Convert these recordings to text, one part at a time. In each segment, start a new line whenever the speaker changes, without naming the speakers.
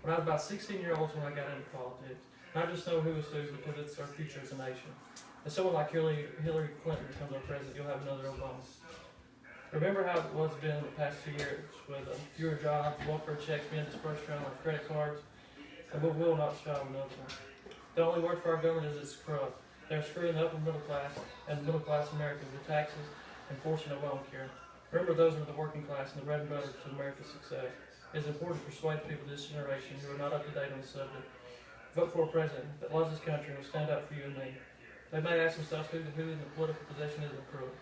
When I was about 16 years old when I got into politics, and I just know who is who because it's our future as a nation. If someone like Hillary Clinton becomes our president, you'll have another Obama. Remember how it was been the past 2 years with fewer jobs, welfare checks being dispersed around like credit cards, and we will not stop another one. The only word for our government is it's corrupt. They're screwing the upper middle class and middle class Americans with taxes and forcing Obamacare. Remember, those are the working class and the bread and butter to America's success. It is important to persuade people of this generation who are not up to date on the subject. Vote for a president that loves his country and will stand up for you and me. They may ask themselves who in the political position is approved.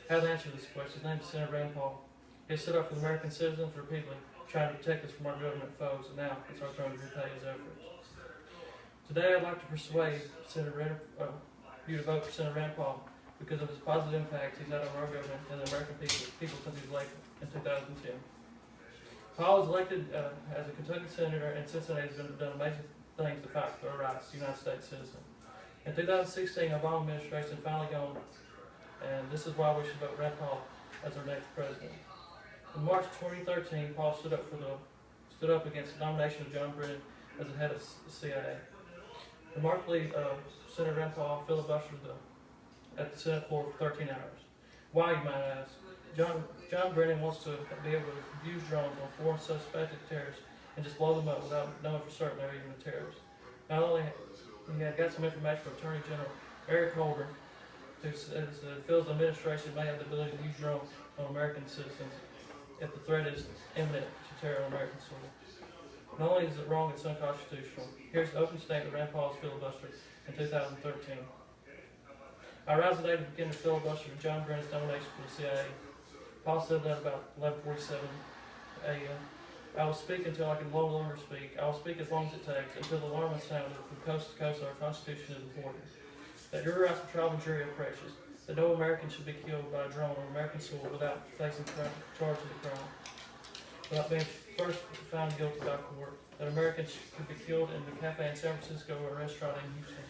How to answer this question? His name is Senator Rand Paul. He has stood up for the American citizens repeatedly, trying to protect us from our government foes, and now it's our turn to repay his efforts. Today, I'd like to persuade you to vote for Senator Rand Paul because of his positive impact he's had on our government and the American people since he was elected in 2010. Paul was elected as a Kentucky senator, and Cincinnati has done amazing things to fight for our rights as a United States citizen. In 2016, the Obama administration finally gone, and this is why we should vote Rand Paul as our next president. In March 2013, Paul stood up against the nomination of John Brennan as the head of the CIA. Remarkably, Senator Rand Paul filibustered at the Senate floor for 13 hours. Why, you might ask? John Brennan wants to be able to use drones on foreign suspected terrorists and just blow them up without knowing for certain they're even a terrorist. Not only he had got some information from Attorney General Eric Holder, who feels the administration may have the ability to use drones on American citizens if the threat is imminent to terror on American soil. Not only is it wrong, it's unconstitutional. Here's the open statement Rand Paul's filibuster in 2013. I rise today to begin the filibuster of John Brennan's nomination for the CIA. Paul said that about 11:47 a.m. I will speak until I can no longer speak. I will speak as long as it takes, until the alarm is sounded from coast to coast our Constitution is important. That your rights of trial and jury are precious. That no American should be killed by a drone on American soil without facing charge of the crime. Without being first found guilty by court. That Americans could be killed in the cafe in San Francisco or a restaurant in Houston,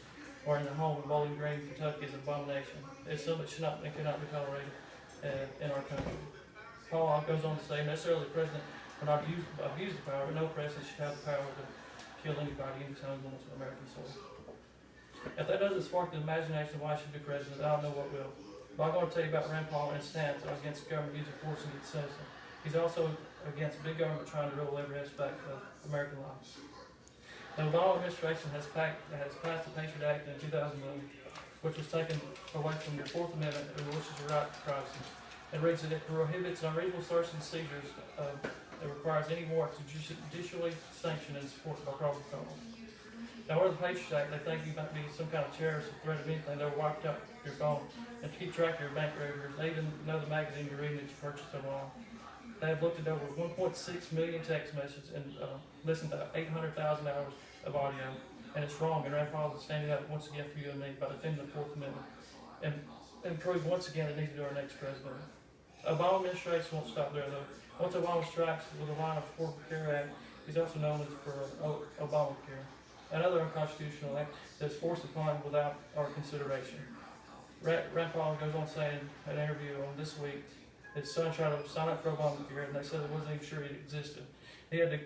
or in the home in Bowling Green, Kentucky is an abomination. It's something that should not and cannot be tolerated in our country. Paul goes on to say, necessarily the president will not abuse the power, but no president should have the power to kill anybody anytime he wants on American soil. If that doesn't spark the imagination of why I should be president, I don't know what will. But I'm going to tell you about Rand Paul and his stance against government using force against citizens. He's also against big government trying to rule every aspect of American life. The Obama administration has passed the Patriot Act in 2001, which was taken away from the Fourth Amendment, which is the right to privacy. It reads that it prohibits unreasonable search and seizures that requires any warrant to judicially sanction and support by probable cause. Now, under the Patriot Act, they think you might be some kind of terrorist or threat of anything. They'll wipe out your phone and keep track of your bank records. They even know the magazine you're reading that you purchased online. They have looked at over 1.6 million text messages and listened to 800,000 hours of audio. And it's wrong. And Rand Paul is standing up once again for you and me by defending the Fourth Amendment and prove once again it needs to be our next president. Obama administration won't stop there, though. Once Obama strikes with a line of Affordable Care Act, he's also known as for Obamacare, another unconstitutional act that's forced upon without our consideration. Rand Paul goes on saying in an interview on This Week, his son tried to sign up for Obamacare, and they said they wasn't even sure it existed. He had to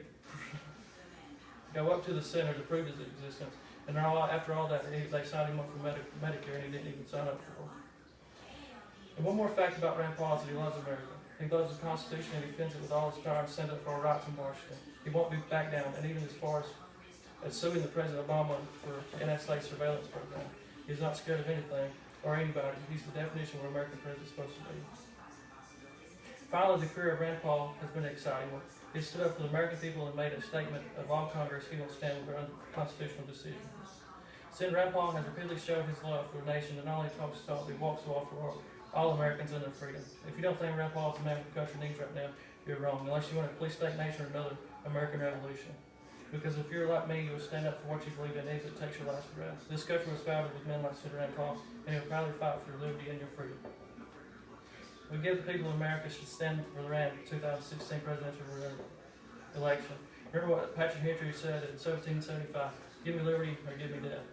go up to the center to prove his existence, and after all that, they signed him up for Medicare, and he didn't even sign up for it. And one more fact about Rand Paul is that he loves America. He loves the Constitution and he defends it with all his power and stands up for our rights in Washington. He won't be back down, and even as far as suing the President Obama for NSA surveillance program. He's not scared of anything or anybody. He's the definition of what an American president is supposed to be. Finally, the career of Rand Paul has been an exciting one. He stood up for the American people and made a statement of all Congress he won't stand with unconstitutional decisions. Senator Rand Paul has repeatedly showed his love for the nation and not only talks about, he walks the walk for all Americans and their freedom. If you don't think Rand Paul is the man the country needs right now, you're wrong, unless you want a police state nation or another American revolution. Because if you're like me, you will stand up for what you believe in, even if it takes your last breath. This country was founded with men like Senator Rand Paul, and he will proudly fight for your liberty and your freedom. We give the people of America should stand for the Rand 2016 presidential election. Remember what Patrick Henry said in 1775, give me liberty or give me death.